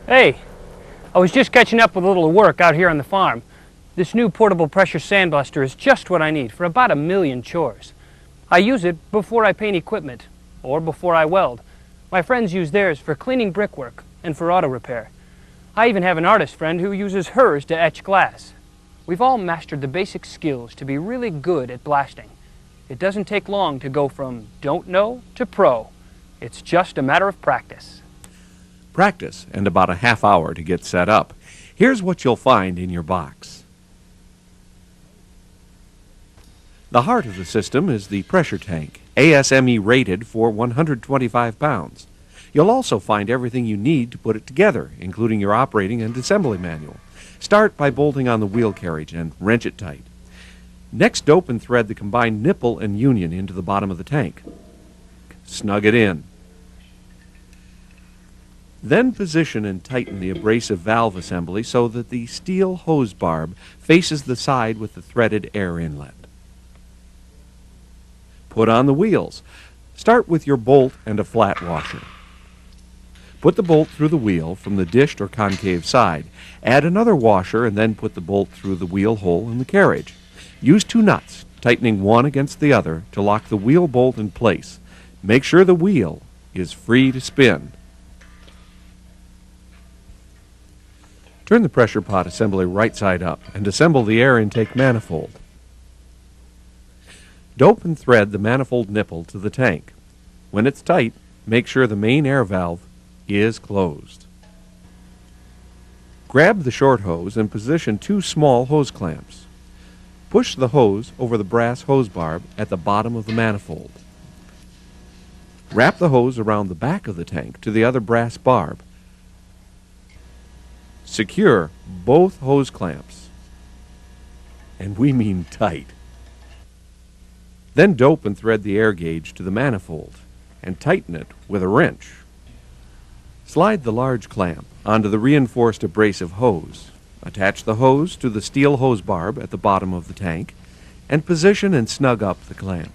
Hey, I was just catching up with a little work out here on the farm. This new portable pressure sandblaster is just what I need for about 1,000,000 chores. I use it before I paint equipment or before I weld. My friends use theirs for cleaning brickwork and for auto repair. I even have an artist friend who uses hers to etch glass. We've all mastered the basic skills to be really good at blasting. It doesn't take long to go from don't know to pro. It's just a matter of practice. Practice and about a half hour to get set up. Here's what you'll find in your box. The heart of the system is the pressure tank, ASME rated for 125 pounds. You'll also find everything you need to put it together, including your operating and assembly manual. Start by bolting on the wheel carriage and wrench it tight. Next, dope and thread the combined nipple and union into the bottom of the tank. Snug it in. Then position and tighten the abrasive valve assembly so that the steel hose barb faces the side with the threaded air inlet. Put on the wheels. Start with your bolt and a flat washer. Put the bolt through the wheel from the dished or concave side. Add another washer and then put the bolt through the wheel hole in the carriage. Use 2 nuts, tightening one against the other to lock the wheel bolt in place. Make sure the wheel is free to spin. Turn the pressure pot assembly right side up and assemble the air intake manifold. Dope and thread the manifold nipple to the tank. When it's tight, make sure the main air valve is closed. Grab the short hose and position 2 small hose clamps. Push the hose over the brass hose barb at the bottom of the manifold. Wrap the hose around the back of the tank to the other brass barb. Secure both hose clamps, and we mean tight. Then dope and thread the air gauge to the manifold and tighten it with a wrench. Slide the large clamp onto the reinforced abrasive hose. Attach the hose to the steel hose barb at the bottom of the tank and position and snug up the clamp.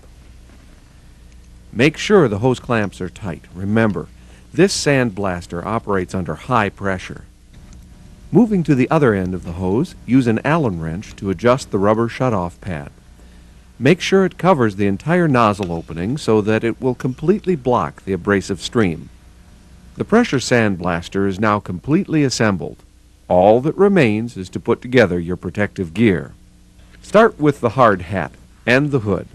Make sure the hose clamps are tight. Remember, this sandblaster operates under high pressure. Moving to the other end of the hose, use an Allen wrench to adjust the rubber shutoff pad. Make sure it covers the entire nozzle opening so that it will completely block the abrasive stream. The pressure sandblaster is now completely assembled. All that remains is to put together your protective gear. Start with the hard hat and the hood.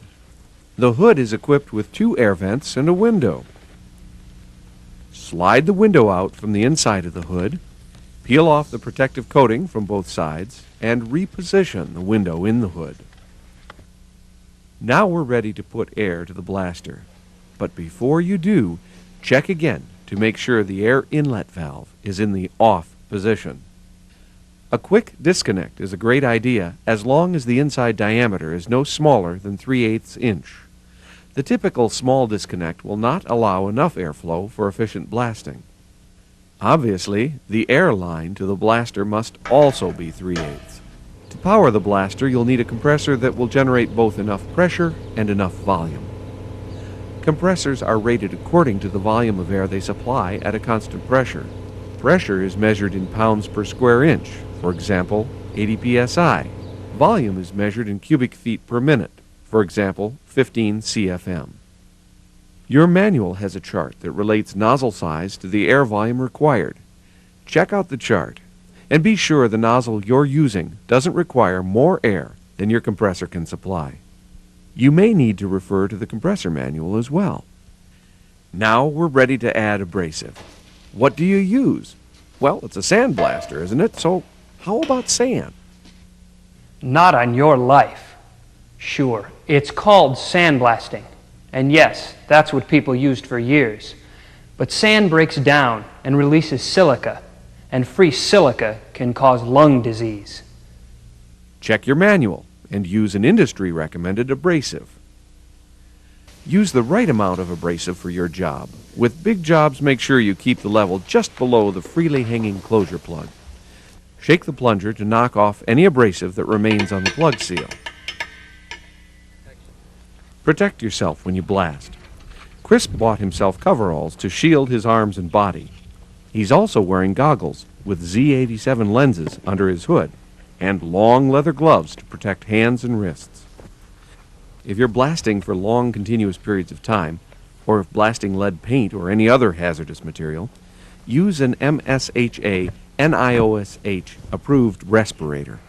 The hood is equipped with 2 air vents and a window. Slide the window out from the inside of the hood. Peel off the protective coating from both sides and reposition the window in the hood. Now we're ready to put air to the blaster. But before you do, check again to make sure the air inlet valve is in the off position. A quick disconnect is a great idea as long as the inside diameter is no smaller than 3/8 inch. The typical small disconnect will not allow enough airflow for efficient blasting. Obviously, the air line to the blaster must also be 3/8. To power the blaster, you'll need a compressor that will generate both enough pressure and enough volume. Compressors are rated according to the volume of air they supply at a constant pressure. Pressure is measured in pounds per square inch, for example, 80 psi. Volume is measured in cubic feet per minute, for example, 15 CFM. Your manual has a chart that relates nozzle size to the air volume required. Check out the chart and be sure the nozzle you're using doesn't require more air than your compressor can supply. You may need to refer to the compressor manual as well. Now we're ready to add abrasive. What do you use? Well, it's a sandblaster, isn't it? So how about sand? Not on your life. Sure, it's called sandblasting. And yes, that's what people used for years. But sand breaks down and releases silica, and free silica can cause lung disease. Check your manual and use an industry-recommended abrasive. Use the right amount of abrasive for your job. With big jobs, make sure you keep the level just below the freely hanging closure plug. Shake the plunger to knock off any abrasive that remains on the plug seal. Protect yourself when you blast. Chris bought himself coveralls to shield his arms and body. He's also wearing goggles with Z87 lenses under his hood and long leather gloves to protect hands and wrists. If you're blasting for long continuous periods of time, or if blasting lead paint or any other hazardous material, use an MSHA NIOSH approved respirator.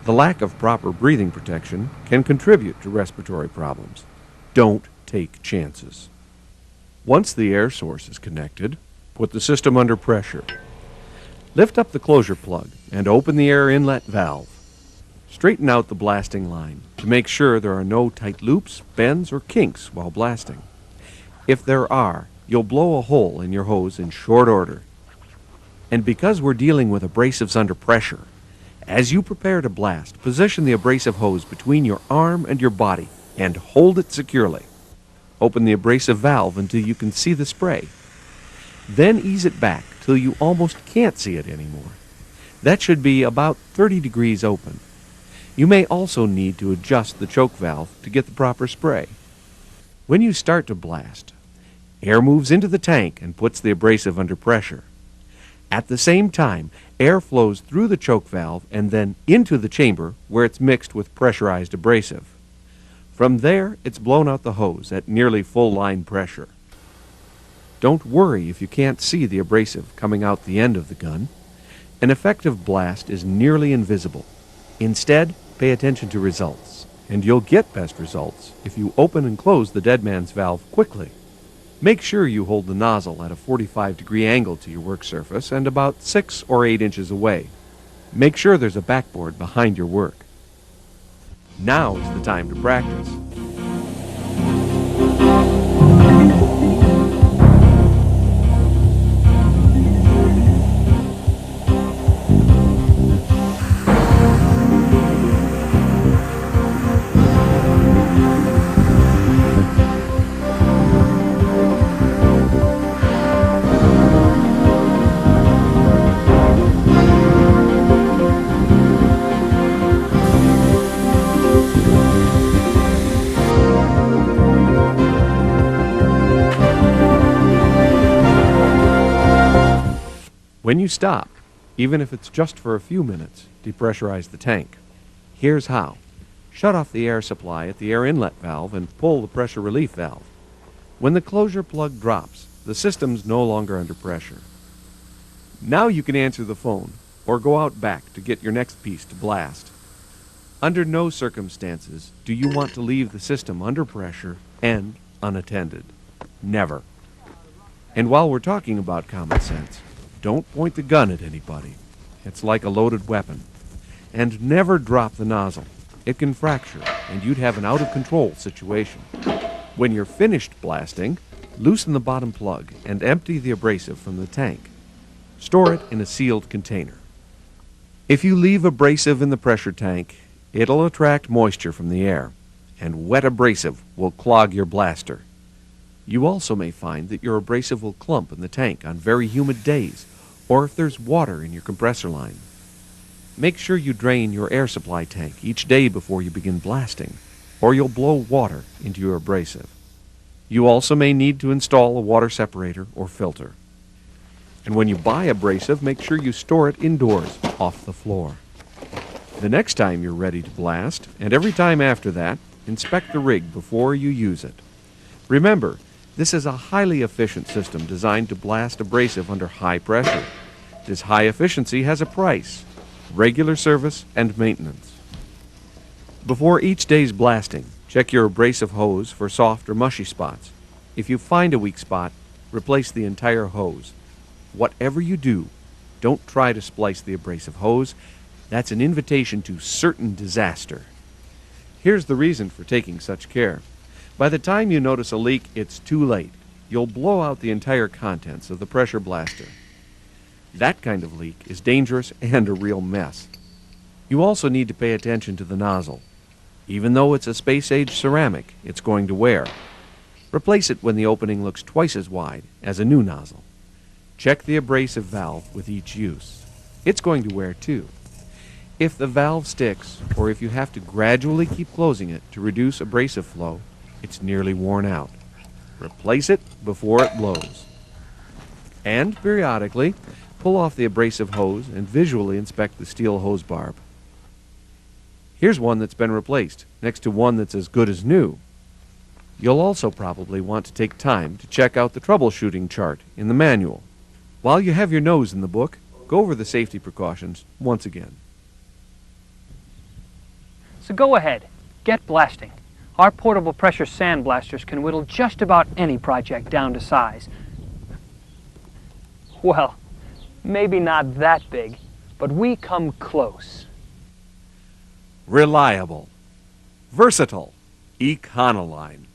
The lack of proper breathing protection can contribute to respiratory problems. Don't take chances. Once the air source is connected, put the system under pressure. Lift up the closure plug and open the air inlet valve. Straighten out the blasting line to make sure there are no tight loops, bends, or kinks while blasting. If there are, you'll blow a hole in your hose in short order. And because we're dealing with abrasives under pressure, as you prepare to blast, position the abrasive hose between your arm and your body and hold it securely. Open the abrasive valve until you can see the spray. Then ease it back till you almost can't see it anymore. That should be about 30 degrees open. You may also need to adjust the choke valve to get the proper spray. When you start to blast, air moves into the tank and puts the abrasive under pressure. At the same time, air flows through the choke valve and then into the chamber where it's mixed with pressurized abrasive. From there, it's blown out the hose at nearly full line pressure. Don't worry if you can't see the abrasive coming out the end of the gun. An effective blast is nearly invisible. Instead, pay attention to results, and you'll get best results if you open and close the dead man's valve quickly. Make sure you hold the nozzle at a 45-degree angle to your work surface and about 6 or 8 inches away. Make sure there's a backboard behind your work. Now is the time to practice. When you stop, even if it's just for a few minutes, depressurize the tank. Here's how. Shut off the air supply at the air inlet valve and pull the pressure relief valve. When the closure plug drops, the system's no longer under pressure. Now you can answer the phone or go out back to get your next piece to blast. Under no circumstances do you want to leave the system under pressure and unattended. Never. And while we're talking about common sense, don't point the gun at anybody. It's like a loaded weapon. And never drop the nozzle. It can fracture, and you'd have an out-of-control situation. When you're finished blasting, loosen the bottom plug and empty the abrasive from the tank. Store it in a sealed container. If you leave abrasive in the pressure tank, it'll attract moisture from the air, and wet abrasive will clog your blaster. You also may find that your abrasive will clump in the tank on very humid days, or if there's water in your compressor line. Make sure you drain your air supply tank each day before you begin blasting, or you'll blow water into your abrasive. You also may need to install a water separator or filter. And when you buy abrasive, make sure you store it indoors, off the floor. The next time you're ready to blast, and every time after that, inspect the rig before you use it. Remember, this is a highly efficient system designed to blast abrasive under high pressure. This high efficiency has a price: regular service and maintenance. Before each day's blasting, check your abrasive hose for soft or mushy spots. If you find a weak spot, replace the entire hose. Whatever you do, don't try to splice the abrasive hose. That's an invitation to certain disaster. Here's the reason for taking such care. By the time you notice a leak, it's too late. You'll blow out the entire contents of the pressure blaster. That kind of leak is dangerous and a real mess. You also need to pay attention to the nozzle. Even though it's a space-age ceramic, it's going to wear. Replace it when the opening looks twice as wide as a new nozzle. Check the abrasive valve with each use. It's going to wear too. If the valve sticks, or if you have to gradually keep closing it to reduce abrasive flow, it's nearly worn out. Replace it before it blows. And periodically, pull off the abrasive hose and visually inspect the steel hose barb. Here's one that's been replaced, next to one that's as good as new. You'll also probably want to take time to check out the troubleshooting chart in the manual. While you have your nose in the book, go over the safety precautions once again. So go ahead, get blasting. Our portable pressure sandblasters can whittle just about any project down to size. Well, maybe not that big, but we come close. Reliable, versatile, Econoline.